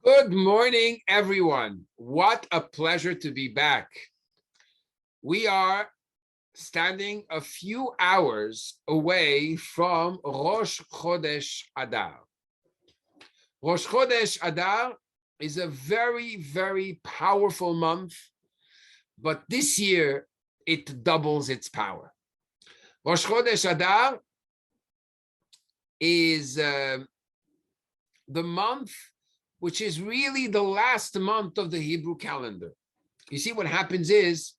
Good morning, everyone. What a pleasure to be back. We are standing a few hours away from Rosh Chodesh Adar. Rosh Chodesh Adar is a very, very powerful month, but this year it doubles its power. Rosh Chodesh Adar is the month which is really the last month of the Hebrew calendar. You see, what happens is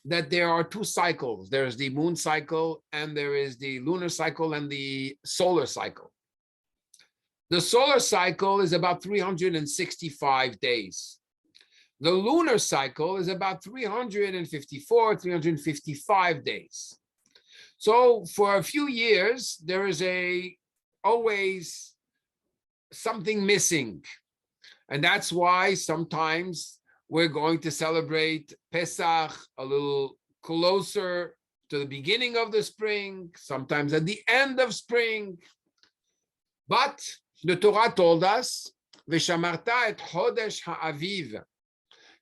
that there are two cycles. There's the moon cycle, and there is the lunar cycle and the solar cycle. The solar cycle is about 365 days. The lunar cycle is about 354, 355 days. So for a few years, there is always something missing. And that's why sometimes we're going to celebrate Pesach a little closer to the beginning of the spring, sometimes at the end of spring. But the Torah told us, V'shamarta et Chodesh ha'aviv.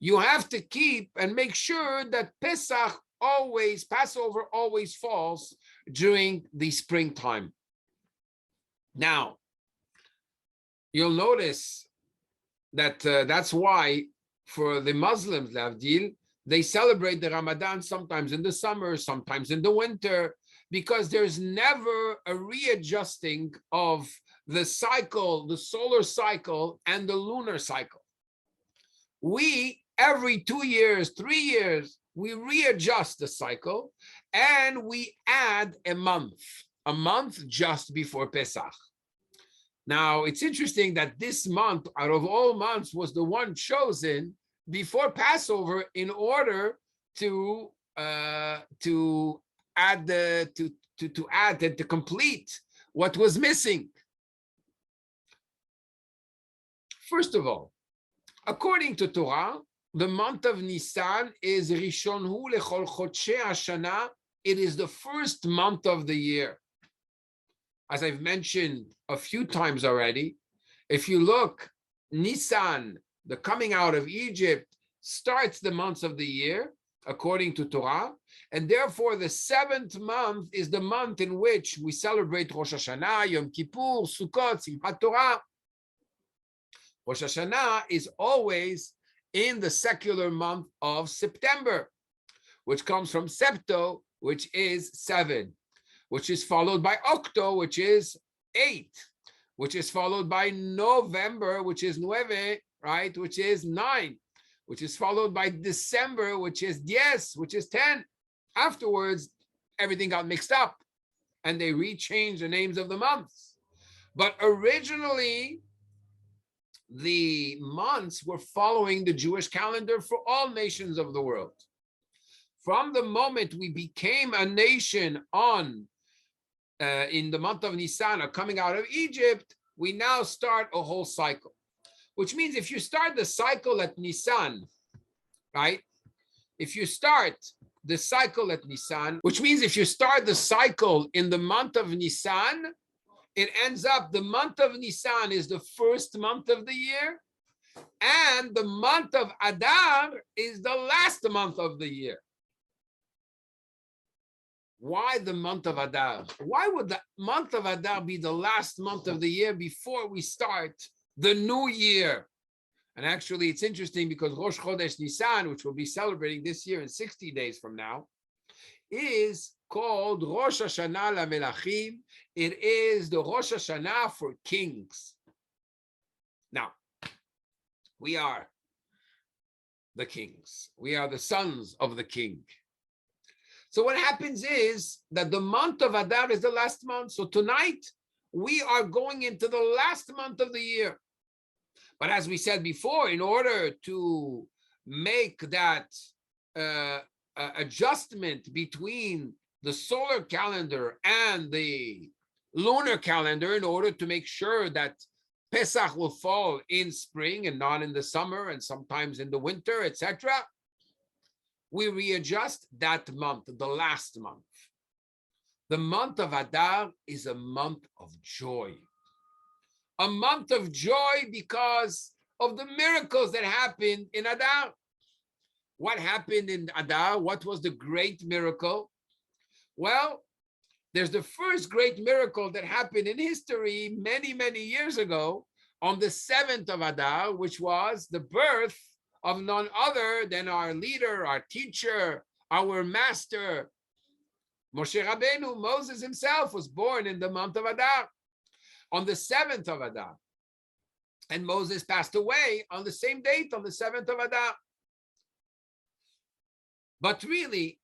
You have to keep and make sure that Passover always falls during the springtime. Now, you'll notice that that's why for the Muslims, Lavdil, they celebrate the Ramadan sometimes in the summer, sometimes in the winter, because there's never a readjusting of the cycle, the solar cycle and the lunar cycle. We, every 2 years, 3 years, we readjust the cycle and we add a month just before Pesach. Now, it's interesting that this month, out of all months, was the one chosen before Passover in order to complete what was missing. First of all, according to Torah, the month of Nisan is Rishon hu lechol chodshei hashana. It is the first month of the year. As I've mentioned a few times already, if you look, Nisan, the coming out of Egypt, starts the months of the year, according to Torah, and therefore the 7th month is the month in which we celebrate Rosh Hashanah, Yom Kippur, Sukkot, Simcha Torah. Rosh Hashanah is always in the secular month of September, which comes from Septo, which is 7. Which is followed by Octo, which is 8, which is followed by November, which is 9, right, which is 9, which is followed by December, which is 10, which is 10. Afterwards, everything got mixed up, and they rechanged the names of the months. But originally, the months were following the Jewish calendar for all nations of the world. From the moment we became a nation in the month of Nisan, or coming out of Egypt, we now start a whole cycle. Which means if you start the cycle at Nisan, right? If you start the cycle at Nisan, which means if you start the cycle in the month of Nisan, it ends up the month of Nisan is the first month of the year, and the month of Adar is the last month of the year. Why the month of Adar? Why would the month of Adar be the last month of the year before we start the new year? And actually, it's interesting because Rosh Chodesh Nisan, which we'll be celebrating this year in 60 days from now, is called Rosh Hashanah LaMelachim. It is the Rosh Hashanah for kings. Now, we are the kings. We are the sons of the king. So what happens is that the month of Adar is the last month. So tonight, we are going into the last month of the year. But as we said before, in order to make that adjustment between the solar calendar and the lunar calendar, in order to make sure that Pesach will fall in spring and not in the summer and sometimes in the winter, etc., we readjust that month, the last month. The month of Adar is a month of joy. A month of joy because of the miracles that happened in Adar. What happened in Adar? What was the great miracle? Well, there's the first great miracle that happened in history many, many years ago on the 7th of Adar, which was the birth of none other than our leader, our teacher, our master, Moshe Rabbeinu. Moses himself was born in the month of Adar, on the 7th of Adar. And Moses passed away on the same date, on the 7th of Adar. But really,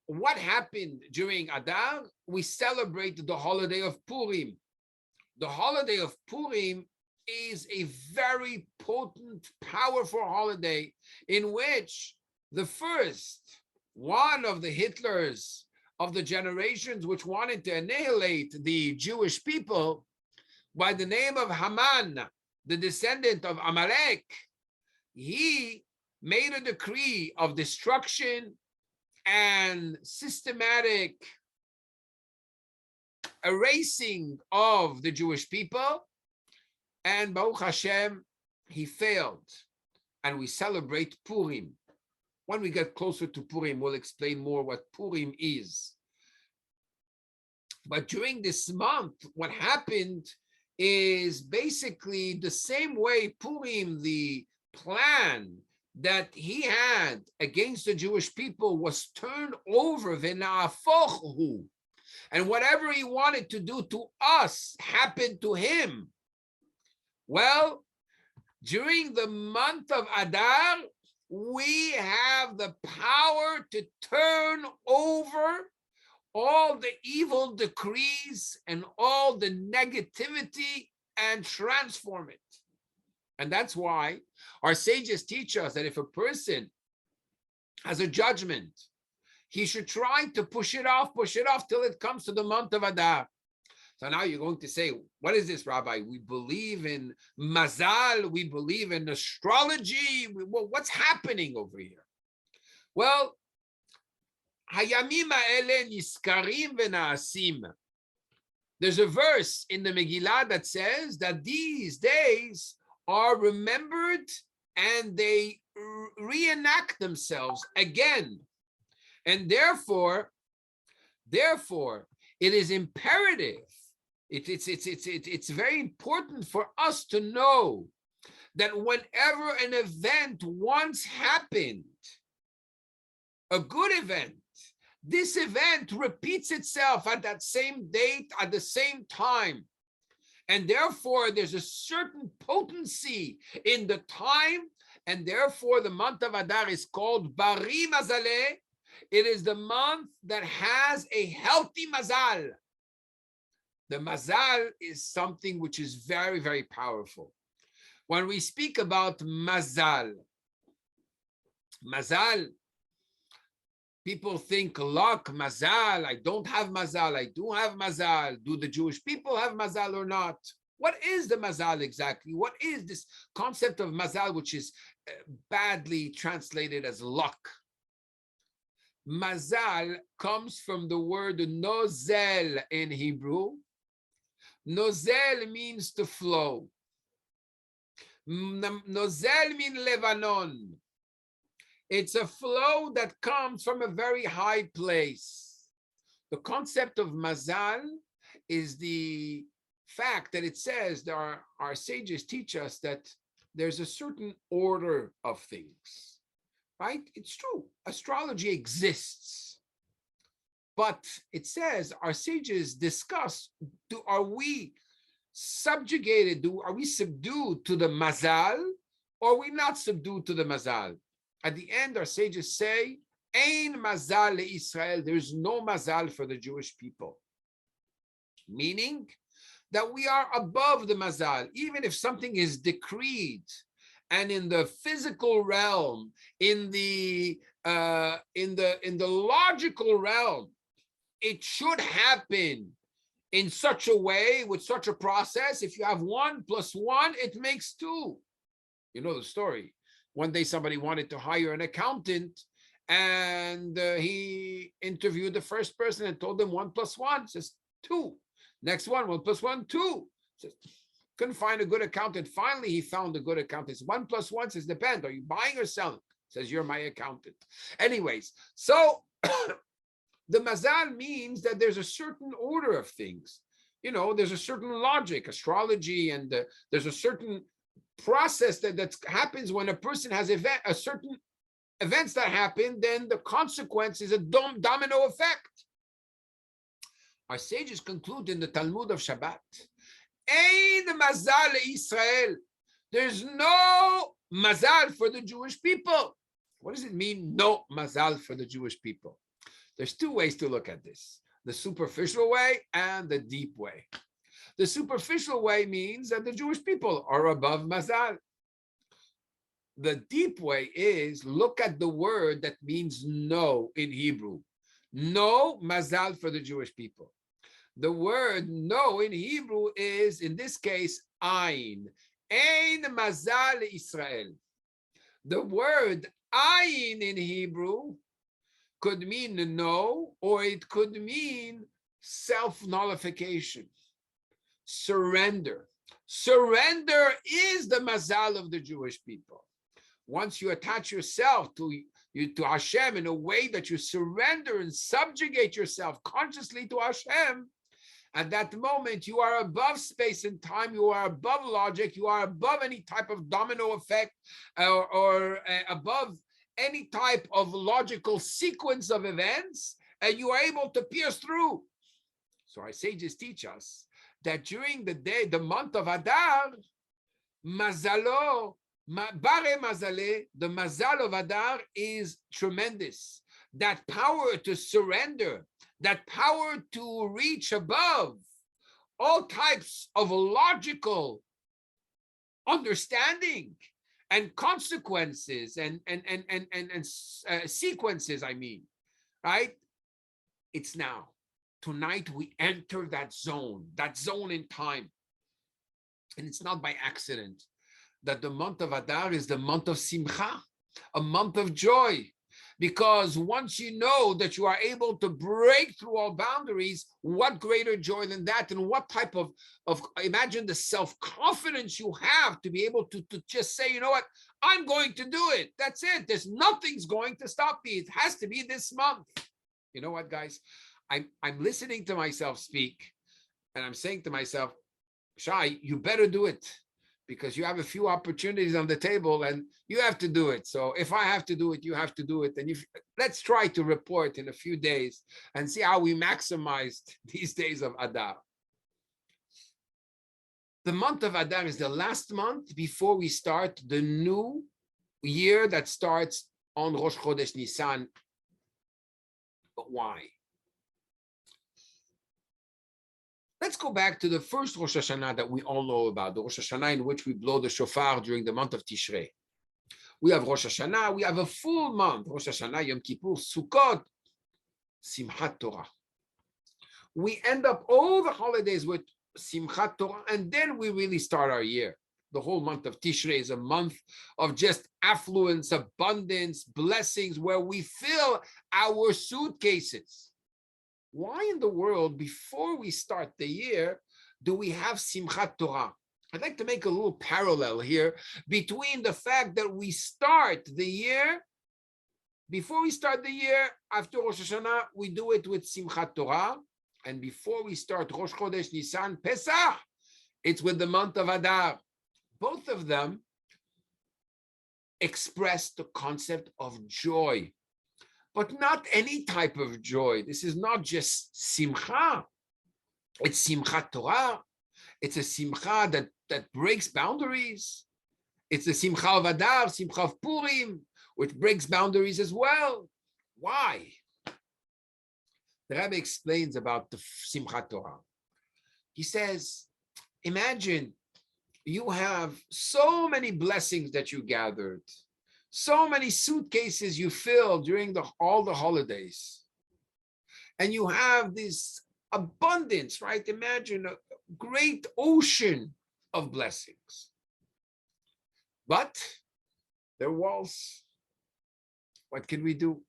what happened during Adar? We celebrate the holiday of Purim. The holiday of Purim is a very potent, powerful holiday in which the first one of the Hitlers of the generations which wanted to annihilate the Jewish people, by the name of Haman, the descendant of Amalek, he made a decree of destruction and systematic erasing of the Jewish people. And Baruch Hashem, he failed. And we celebrate Purim. When we get closer to Purim, we'll explain more what Purim is. But during this month, what happened is basically the same way Purim, the plan that he had against the Jewish people, was turned over, v'na'afochu, and whatever he wanted to do to us happened to him. Well, during the month of Adar, we have the power to turn over all the evil decrees and all the negativity and transform it. And that's why our sages teach us that if a person has a judgment, he should try to push it off till it comes to the month of Adar. So now you're going to say, what is this, Rabbi? We believe in Mazal, we believe in astrology. Well, what's happening over here? Well, Hayamim ha'ele niskarim v'na'asim. There's a verse in the Megillah that says that these days are remembered and they reenact themselves again. And therefore, it is imperative. It's very important for us to know that whenever an event once happened, a good event, this event repeats itself at that same date, at the same time. And therefore, there's a certain potency in the time, and therefore the month of Adar is called Bari Mazaleh. It is the month that has a healthy mazal. The mazal is something which is very, very powerful. When we speak about mazal, people think luck, mazal. I don't have mazal. I do have mazal. Do the Jewish people have mazal or not? What is the mazal exactly? What is this concept of mazal, which is badly translated as luck? Mazal comes from the word nozel in Hebrew. Nozel means to flow. Nozel means Lebanon. It's a flow that comes from a very high place. The concept of mazal is the fact that it says that our sages teach us that there's a certain order of things, right? It's true. Astrology exists. But it says, our sages discuss, are we subjugated, are we subdued to the mazal, or are we not subdued to the mazal? At the end, our sages say, Ein mazal Israel, there's no mazal for the Jewish people. Meaning that we are above the mazal. Even if something is decreed, and in the physical realm, in the logical realm, it should happen in such a way, with such a process. If you have 1 + 1, it makes 2. You know the story. One day somebody wanted to hire an accountant, and he interviewed the first person and told them 1 + 1, says 2. Next one, 1 + 1, 2. Says, Couldn't find a good accountant. Finally, he found a good accountant. 1 + 1 says, depend. Are you buying or selling? Says, you're my accountant. Anyways, so the mazal means that there's a certain order of things. There's a certain logic, astrology, and there's a certain process that happens when a person has a certain events that happen, then the consequence is a domino effect. Our sages conclude in the Talmud of Shabbat, Ein mazal Israel. There's no mazal for the Jewish people. What does it mean, no mazal for the Jewish people? There's two ways to look at this, the superficial way and the deep way. The superficial way means that the Jewish people are above mazal. The deep way is, look at the word that means no in Hebrew. No mazal for the Jewish people. The word no in Hebrew is, in this case, ein. Ein mazal Israel. The word ein in Hebrew could mean no, or it could mean self-nullification, surrender. Surrender is the mazal of the Jewish people. Once you attach yourself to Hashem in a way that you surrender and subjugate yourself consciously to Hashem, at that moment you are above space and time, you are above logic, you are above any type of domino effect or above any type of logical sequence of events, and you are able to pierce through. So our sages teach us that during the day, the month of Adar, mazalo, bare mazale, the mazal of Adar is tremendous. That power to surrender, that power to reach above all types of logical understanding and consequences and sequences, right? It's now. Tonight we enter that zone in time. And it's not by accident that the month of Adar is the month of Simcha, a month of joy. Because once you know that you are able to break through all boundaries, what greater joy than that? And what type of imagine the self-confidence you have to be able to just say, you know what, I'm going to do it. That's it. There's nothing's going to stop me. It has to be this month. You know what, guys? I'm listening to myself speak, and I'm saying to myself, Shy, you better do it, because you have a few opportunities on the table and you have to do it. So if I have to do it, you have to do it. And let's try to report in a few days and see how we maximized these days of Adar. The month of Adar is the last month before we start the new year that starts on Rosh Chodesh Nisan. But why? Let's go back to the first Rosh Hashanah that we all know about, the Rosh Hashanah in which we blow the shofar during the month of Tishrei. We have Rosh Hashanah, we have a full month, Rosh Hashanah, Yom Kippur, Sukkot, Simchat Torah. We end up all the holidays with Simchat Torah, and then we really start our year. The whole month of Tishrei is a month of just affluence, abundance, blessings, where we fill our suitcases. Why in the world, before we start the year, do we have Simchat Torah? I'd like to make a little parallel here between the fact that we start the year, before we start the year, after Rosh Hashanah, we do it with Simchat Torah, and before we start Rosh Chodesh Nisan, Pesach, it's with the month of Adar. Both of them express the concept of joy. But not any type of joy. This is not just simcha. It's simchat Torah. It's a simcha that breaks boundaries. It's the simcha of Adar, simcha of Purim, which breaks boundaries as well. Why? The Rabbi explains about the simchat Torah. He says, imagine you have so many blessings that you gathered, so many suitcases you filled during all the holidays. And you have this abundance, right? Imagine a great ocean of blessings. But there are walls. What can we do?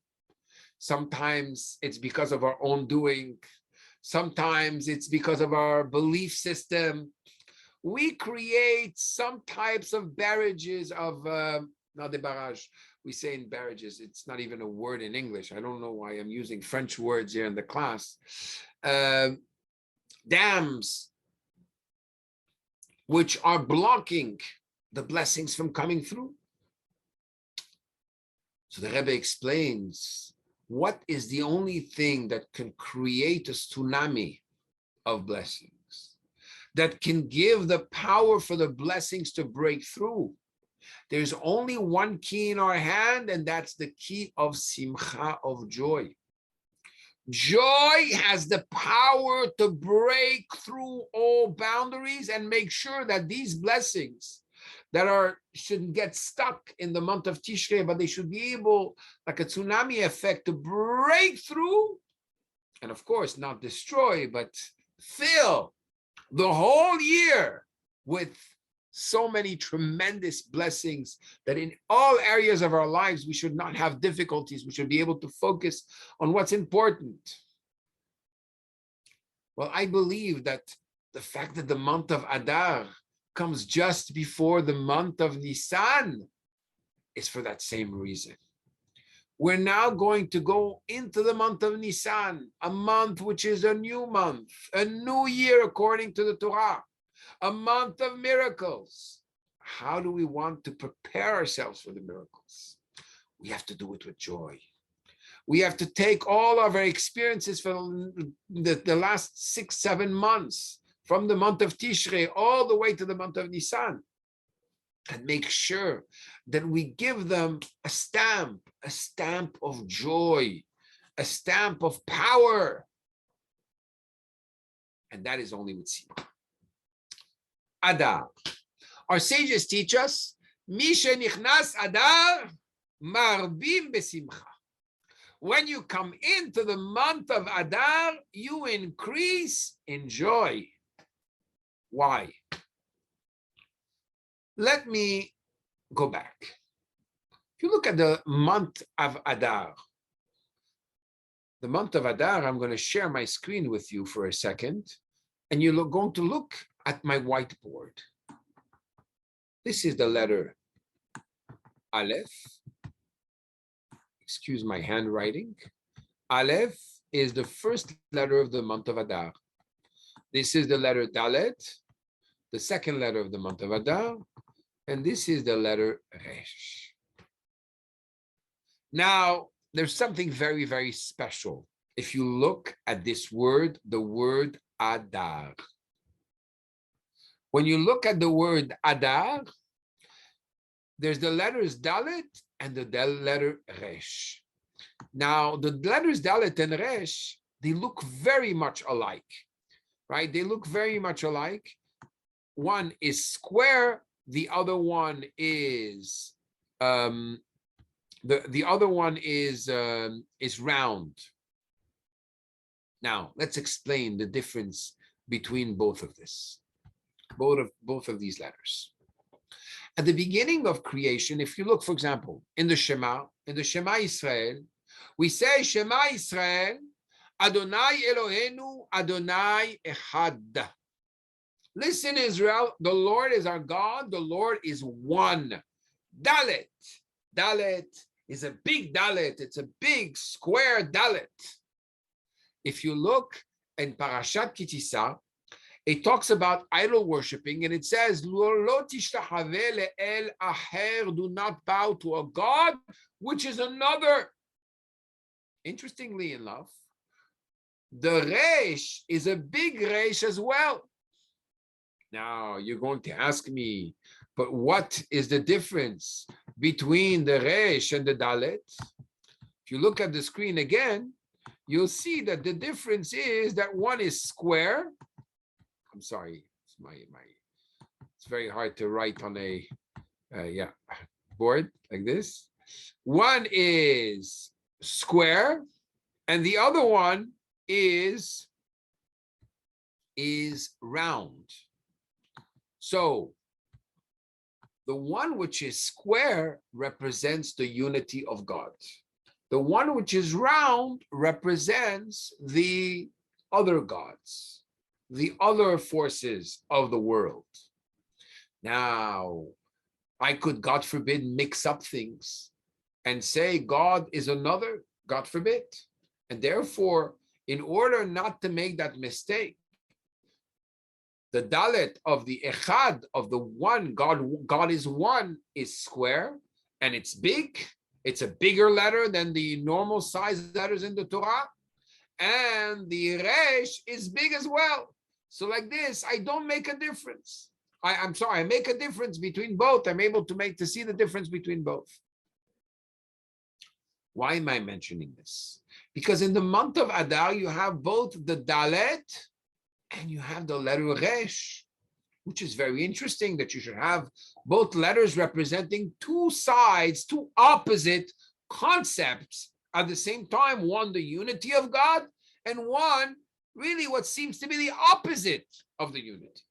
Sometimes it's because of our own doing. Sometimes it's because of our belief system. We create some types of barrages of, not the barrage, we say in barrages, it's not even a word in English. I don't know why I'm using French words here in the class. Dams, which are blocking the blessings from coming through. So the Rebbe explains, what is the only thing that can create a tsunami of blessings, that can give the power for the blessings to break through? There's only one key in our hand, and that's the key of Simcha, of joy. Joy has the power to break through all boundaries and make sure that these blessings that shouldn't get stuck in the month of Tishrei, but they should be able, like a tsunami effect, to break through, and of course not destroy, but fill the whole year with so many tremendous blessings that in all areas of our lives we should not have difficulties. We should be able to focus on what's important. Well, I believe that the fact that the month of Adar comes just before the month of Nisan is for that same reason. We're now going to go into the month of Nisan, a month which is a new month, a new year according to the Torah, a month of miracles. How do we want to prepare ourselves for the miracles? We have to do it with joy. We have to take all of our experiences from the last 6-7 months, from the month of Tishrei all the way to the month of Nisan, and make sure that we give them a stamp of joy, a stamp of power. And that is only with Simcha. Adar. Our sages teach us, Mishe nichnas Adar, marbim besimcha. When you come into the month of Adar, you increase in joy. Why? Let me go back. If you look at the month of Adar, I'm going to share my screen with you for a second, and you're going to look at my whiteboard. This is the letter Aleph. Excuse my handwriting. Aleph is the first letter of the month of Adar. This is the letter Dalet, the second letter of the month of Adar, and this is the letter Resh. Now, there's something very, very special if you look at this word, the word Adar. When you look at the word Adar, there's the letters Dalet and the letter Resh. Now, the letters Dalet and Resh, they look very much alike, right? They look very much alike. One is square, the other one is the other one is round. Now, let's explain the difference between both of these letters. At the beginning of creation, if you look, for example, in the Shema Israel, we say Shema Israel, Adonai Eloheinu, Adonai Echad. Listen, Israel, the Lord is our God, the Lord is one. Dalet. Dalet is a big Dalet, it's a big square Dalet. If you look in Parashat Kitisa, it talks about idol worshiping, and it says, Lo tishtahave le'el aher, do not bow to a God, which is another. Interestingly enough, the Resh is a big Resh as well. Now, you're going to ask me, but what is the difference between the Resh and the Dalet? If you look at the screen again, you'll see that the difference is that one is square. I'm sorry, it's very hard to write on a board like this. One is square, and the other one is round. So the one which is square represents the unity of God. The one which is round represents the other gods. the other forces of the world. Now, I could, God forbid, mix up things and say God is another, God forbid. And therefore, in order not to make that mistake, the dalet of the echad, of the one, God is one, is square, and it's big. It's a bigger letter than the normal size letters in the Torah. And the resh is big as well. So like this, I don't make a difference. I'm sorry, I make a difference between both. I'm able to see the difference between both. Why am I mentioning this? Because in the month of Adar, you have both the dalet and you have the letter resh, which is very interesting that you should have both letters representing two sides, two opposite concepts at the same time. One, the unity of God, and one, really what seems to be the opposite of the unity.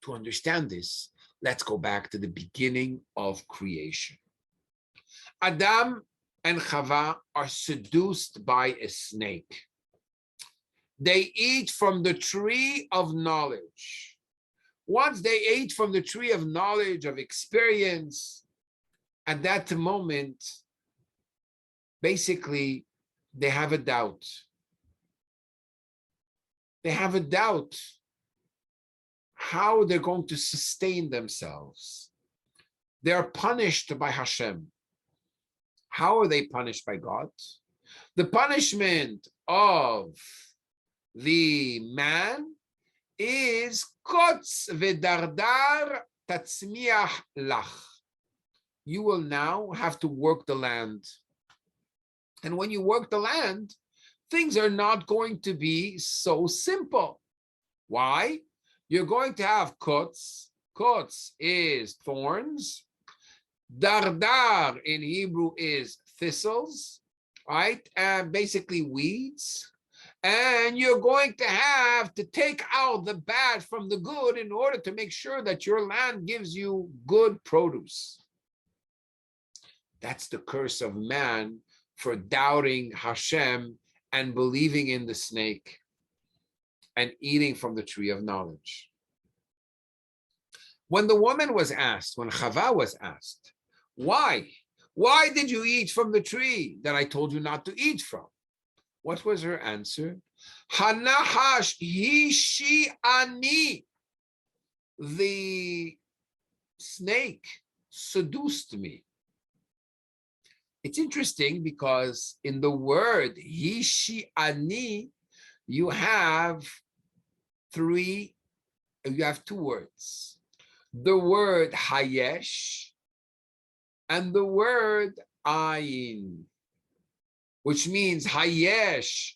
To understand this, let's go back to the beginning of creation. Adam and Chava are seduced by a snake. They eat from the tree of knowledge. Once they ate from the tree of knowledge, of experience, at that moment, basically, they have a doubt. They have a doubt how they're going to sustain themselves. They are punished by Hashem. How are they punished by God? The punishment of the man is kotz v'dardar tatzmiach lach. You will now have to work the land. And when you work the land, things are not going to be so simple. Why? You're going to have kotz. Kotz is thorns. Dardar in Hebrew is thistles, right? And basically weeds. And you're going to have to take out the bad from the good in order to make sure that your land gives you good produce. That's the curse of man for doubting Hashem and believing in the snake and eating from the tree of knowledge. When the woman was asked, when Chava was asked, why? Why did you eat from the tree that I told you not to eat from? What was her answer? Hanahash hishi ani. The snake seduced me. It's interesting because in the word hishi ani, you have two words. The word hayesh and the word ayin, which means hayesh,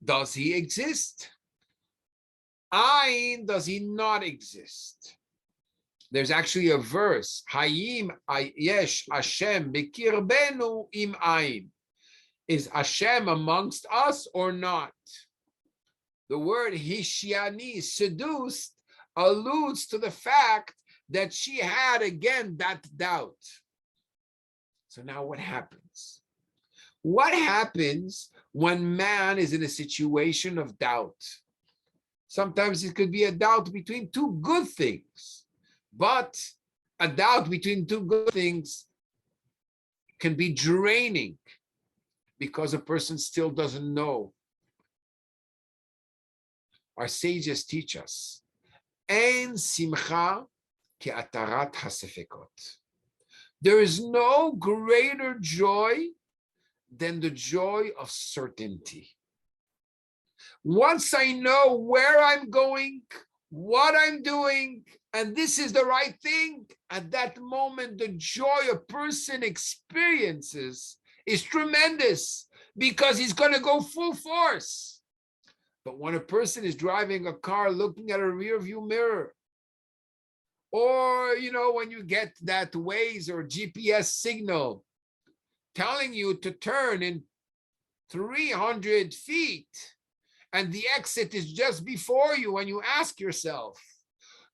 does he exist? Ayin, does he not exist? There's actually a verse, Hayim ayesh Hashem bekirbenu im ayin. Is Hashem amongst us or not? The word hishiani, seduced, alludes to the fact that she had again that doubt. So now what happens? What happens when man is in a situation of doubt? Sometimes it could be a doubt between two good things, but a doubt between two good things can be draining because a person still doesn't know. Our sages teach us, Ein simcha ki atarat hasefekot. There is no greater joy than the joy of certainty. Once I know where I'm going, what I'm doing, and this is the right thing, at that moment, the joy a person experiences is tremendous because he's going to go full force. But when a person is driving a car looking at a rear view mirror, or, when you get that Waze or GPS signal telling you to turn in 300 feet, and the exit is just before you, and you ask yourself,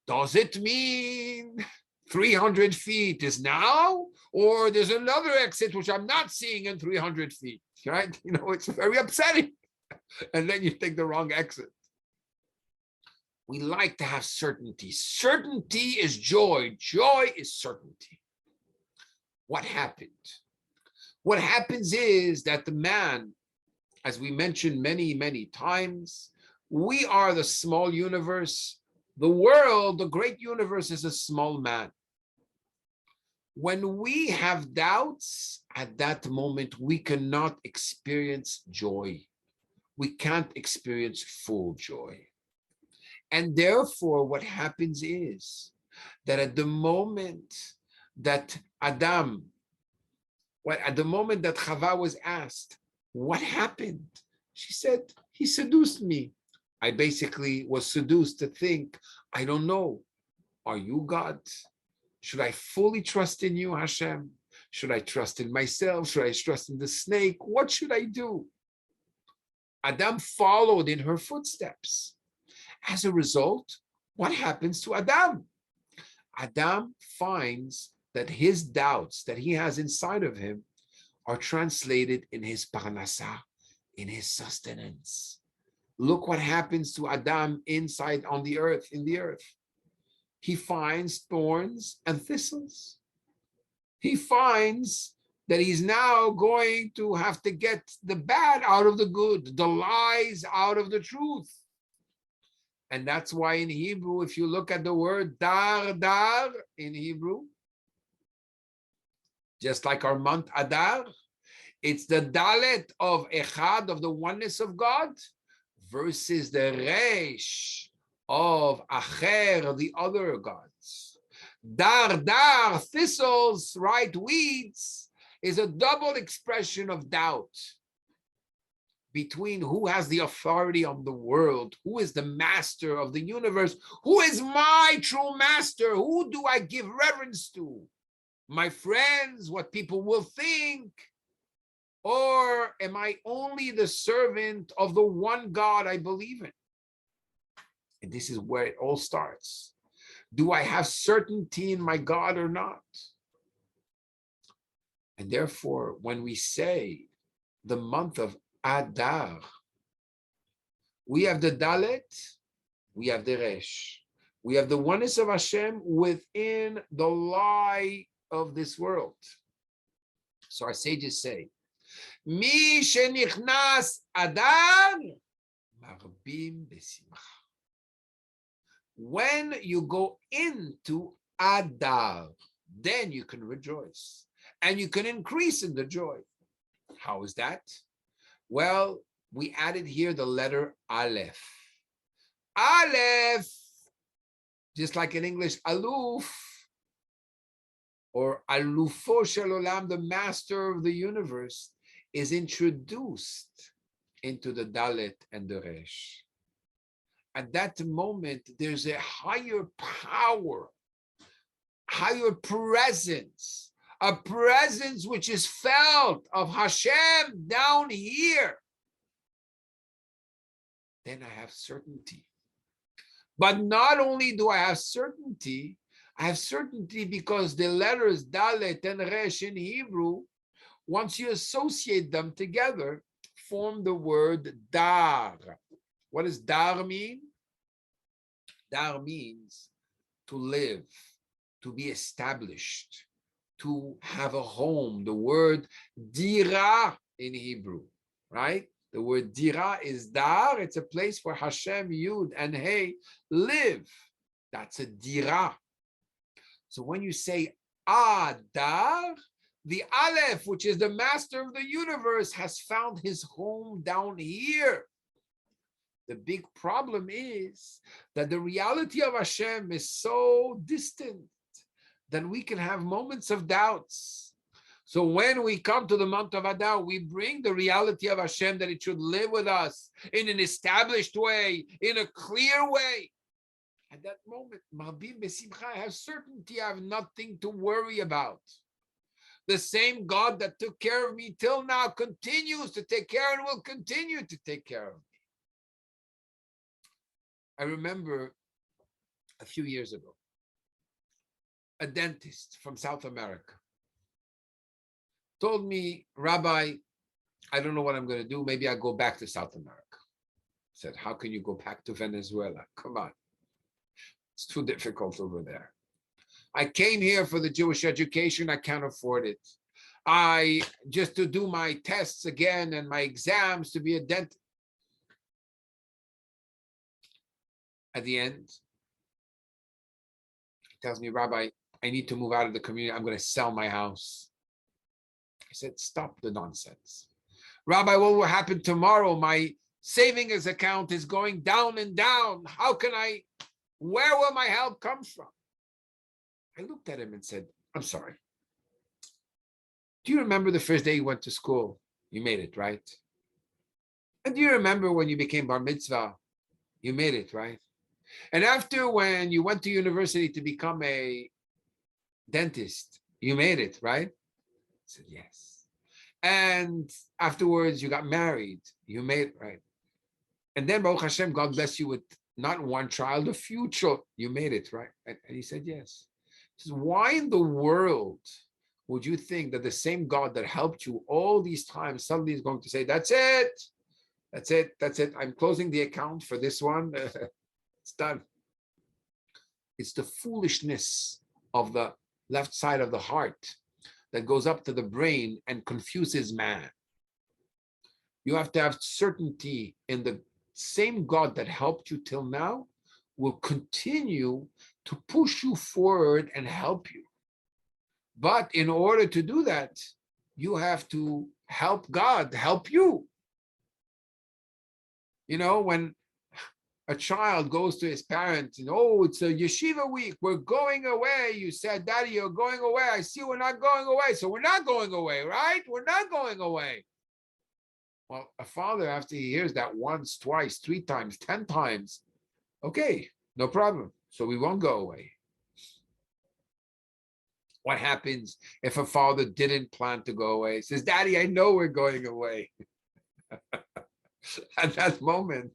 does it mean 300 feet is now, or there's another exit which I'm not seeing in 300 feet, right? It's very upsetting. And then you take the wrong exit. We like to have certainty. Certainty is joy. Joy is certainty. What happened? What happens is that the man, as we mentioned many, many times, we are the small universe. The world, the great universe, is a small man. When we have doubts, at that moment, we cannot experience joy. We can't experience full joy. And therefore, what happens is that at the moment that at the moment that Chava was asked, what happened? She said, he seduced me. I basically was seduced to think, I don't know, are you God? Should I fully trust in you, Hashem? Should I trust in myself? Should I trust in the snake? What should I do? Adam followed in her footsteps. As a result, what happens to Adam? Adam finds that his doubts that he has inside of him are translated in his parnasah, in his sustenance. Look what happens to Adam inside on the earth, in the earth. He finds thorns and thistles. He finds that he's now going to have to get the bad out of the good, the lies out of the truth. And that's why in Hebrew, if you look at the word dar in Hebrew, just like our month Adar, it's the dalet of echad, of the oneness of God, versus the resh of acher, the other gods. Dar, thistles, right, weeds, is a double expression of doubt between who has the authority on the world, who is the master of the universe, who is my true master, who do I give reverence to? My friends, what people will think, or am I only the servant of the one God I believe in? And this is where it all starts. Do I have certainty in my God or not? And therefore, when we say the month of Adar, we have the Dalet, we have the Resh. We have the oneness of Hashem within the lie of this world. So our sages say, Mi shenichnas Adar, marbim besimcha. When you go into Adar, then you can rejoice and you can increase in the joy. How is that? Well, we added here the letter Aleph. Aleph, just like in English, Aluf, or Alufo Shel Olam, the master of the universe, is introduced into the Dalet and the Resh. At that moment, there's a higher power, higher presence, a presence which is felt of Hashem down here. Then I have certainty. But not only do I have certainty because the letters Dalet and Resh in Hebrew, once you associate them together, form the word Dar. What does Dar mean? Dar means to live, to be established, to have a home. The word Dira in Hebrew, right? The word Dira is Dar. It's a place where Hashem, Yud, and Hey live. That's a Dira. So when you say Adar, the Aleph, which is the master of the universe, has found his home down here. The big problem is that the reality of Hashem is so distant that we can have moments of doubts. So when we come to the month of Adar, we bring the reality of Hashem that it should live with us in an established way, in a clear way. At that moment, I have certainty, I have nothing to worry about. The same God that took care of me till now continues to take care and will continue to take care of me. I remember a few years ago, a dentist from South America told me, Rabbi, I don't know what I'm going to do. Maybe I'll go back to South America. I said, how can you go back to Venezuela? Come on. It's too difficult over there. I came here for the Jewish education. I can't afford it. I just to do my tests again and my exams to be a dentist. At the end, he tells me, Rabbi, I need to move out of the community. I'm going to sell my house. I said, stop the nonsense. Rabbi, what will happen tomorrow? My savings account is going down and down. How can where will my help come from? I looked at him and said, I'm sorry. Do you remember the first day you went to school? You made it, right? And do you remember when you became bar mitzvah? You made it, right? And after when you went to university to become a dentist, you made it, right? I said, yes. And afterwards you got married, you made it, right? And then Baruch Hashem, God bless you with not one child, a few children. You made it, right? And he said, yes. He says, why in the world would you think that the same God that helped you all these times suddenly is going to say, that's it, that's it, that's it. I'm closing the account for this one. It's done. It's the foolishness of the left side of the heart that goes up to the brain and confuses man. You have to have certainty in the same God that helped you till now will continue to push you forward and help you. But in order to do that, you have to help God help you. You know, when a child goes to his parents and, oh, it's a yeshiva week, we're going away. You said, Daddy, you're going away. I see we're not going away. So we're not going away, right? We're not going away. Well, a father, after he hears that once, twice, 3 times, 10 times, okay, no problem. So we won't go away. What happens if a father didn't plan to go away? He says, Daddy, I know we're going away. At that moment,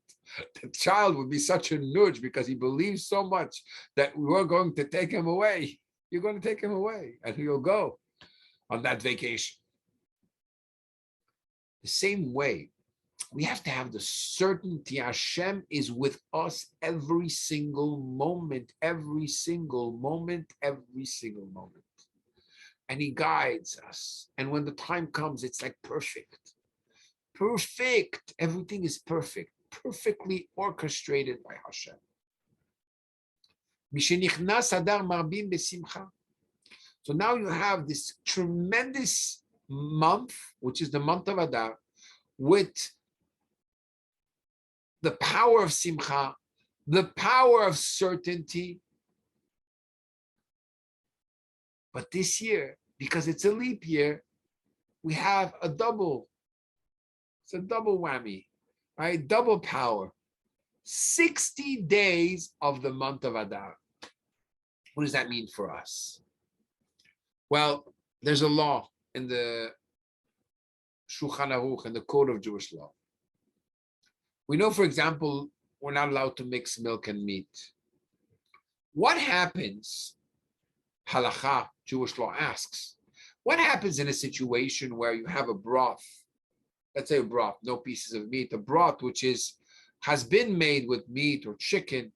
the child would be such a nudge because he believes so much that we're going to take him away. You're going to take him away and he'll go on that vacation. The same way, we have to have the certainty Hashem is with us every single moment, every single moment, every single moment. And he guides us. And when the time comes, it's like perfect. Perfect. Everything is perfect. Perfectly orchestrated by Hashem. So now you have this tremendous month, which is the month of Adar, with the power of Simcha, the power of certainty. But this year, because it's a leap year, we have a double. It's a double whammy, right? Double power. 60 days of the month of Adar. What does that mean for us? Well, there's a law in the Shulchan Aruch, in the Code of Jewish Law. We know, for example, we're not allowed to mix milk and meat. What happens, halakha, Jewish law asks, what happens in a situation where you have a broth, let's say a broth, no pieces of meat, a broth which has been made with meat or chicken,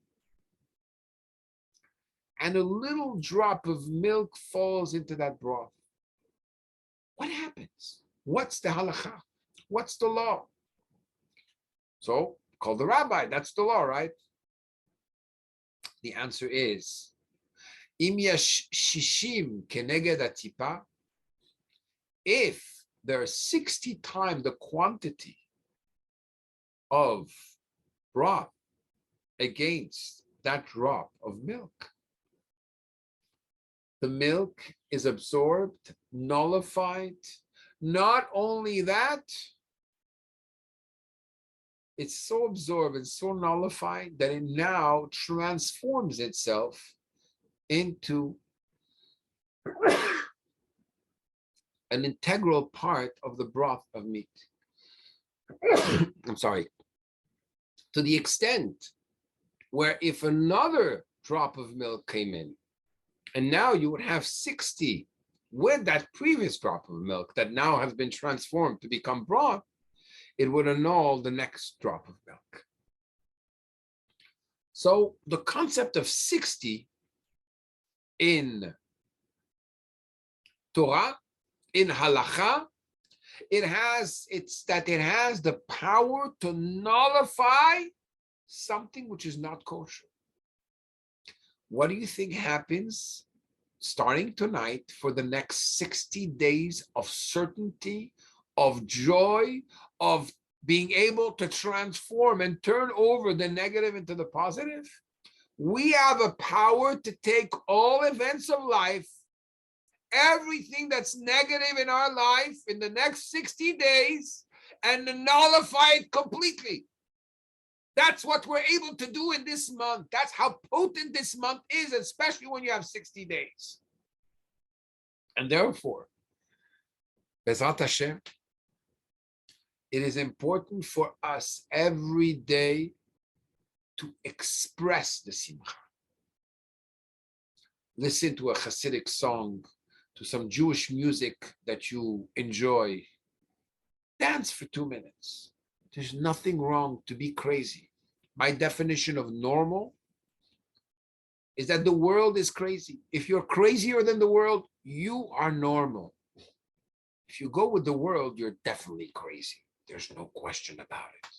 and a little drop of milk falls into that broth? What happens? What's the halakha? What's the law? So, call the rabbi, that's the law, right? The answer is, Im yash shishim keneged atipa, if there are 60 times the quantity of broth against that drop of milk, the milk is absorbed, nullified. Not only that, it's so absorbed and so nullified that it now transforms itself into an integral part of the broth of meat. I'm sorry. To the extent where if another drop of milk came in, and now you would have 60 with that previous drop of milk that now has been transformed to become broth, it would annul the next drop of milk. So the concept of 60 in Torah, in halacha, it has the power to nullify something which is not kosher. What do you think happens starting tonight for the next 60 days of certainty, of joy, of being able to transform and turn over the negative into the positive? We have a power to take all events of life, everything that's negative in our life in the next 60 days, and nullify it completely. That's what we're able to do in this month. That's how potent this month is, especially when you have 60 days. And therefore, Bezrat Hashem, it is important for us every day to express the Simcha. Listen to a Hasidic song, to some Jewish music that you enjoy. Dance for 2 minutes. There's nothing wrong to be crazy. My definition of normal is that the world is crazy. If you're crazier than the world, you are normal. If you go with the world, you're definitely crazy. There's no question about it,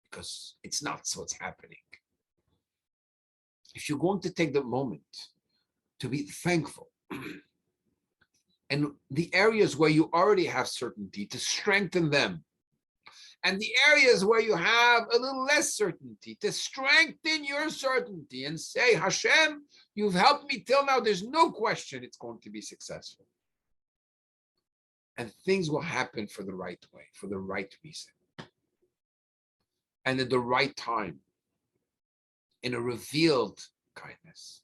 because it's not what's happening. If you're going to take the moment to be thankful, and the areas where you already have certainty, to strengthen them, and the areas where you have a little less certainty, to strengthen your certainty and say, Hashem, you've helped me till now. There's no question it's going to be successful. And things will happen for the right way, for the right reason, and at the right time, in a revealed kindness.